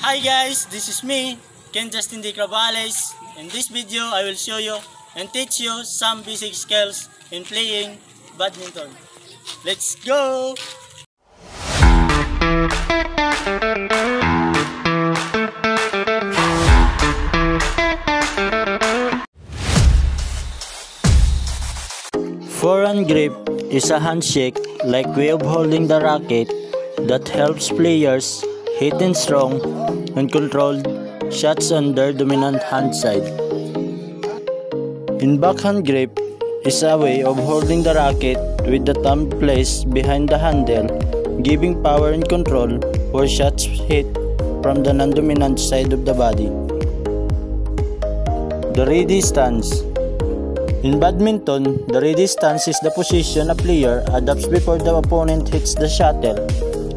Hi guys, this is me, Ken Justin D. Cravales. In this video, I will show you and teach you some basic skills in playing badminton. Let's go! Forehand grip is a handshake-like way of holding the racket that helps players hit in strong and controlled shots on their dominant hand side. In backhand grip is a way of holding the racket with the thumb placed behind the handle, giving power and control for shots hit from the non-dominant side of the body. The ready stance. In badminton, the ready stance is the position a player adopts before the opponent hits the shuttle.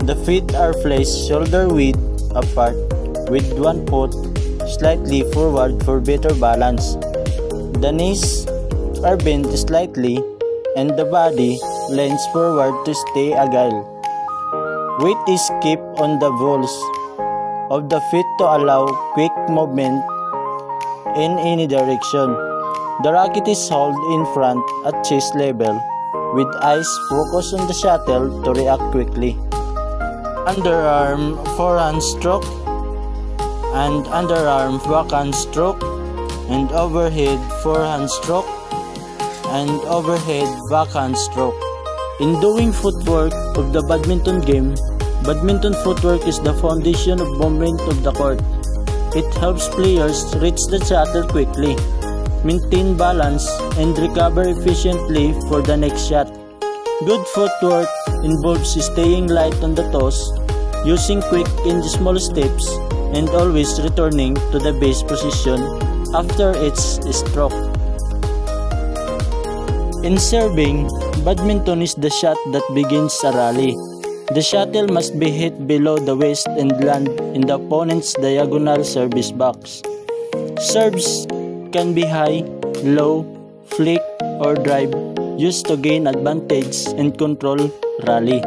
The feet are placed shoulder width apart with one foot slightly forward for better balance. The knees are bent slightly and the body leans forward to stay agile. Weight is kept on the balls of the feet to allow quick movement in any direction. The racket is held in front at chest level with eyes focused on the shuttle to react quickly. Underarm forehand stroke and underarm backhand stroke and overhead forehand stroke and overhead backhand stroke. In doing footwork of the badminton game, badminton footwork is the foundation of movement of the court. It helps players reach the shuttle quickly, maintain balance, and recover efficiently for the next shot. Good footwork involves staying light on the toes, using quick and small steps, and always returning to the base position after each stroke. In serving, badminton is the shot that begins a rally. The shuttle must be hit below the waist and land in the opponent's diagonal service box. Serves can be high, low, flick, or drive, used to gain advantage and control rally.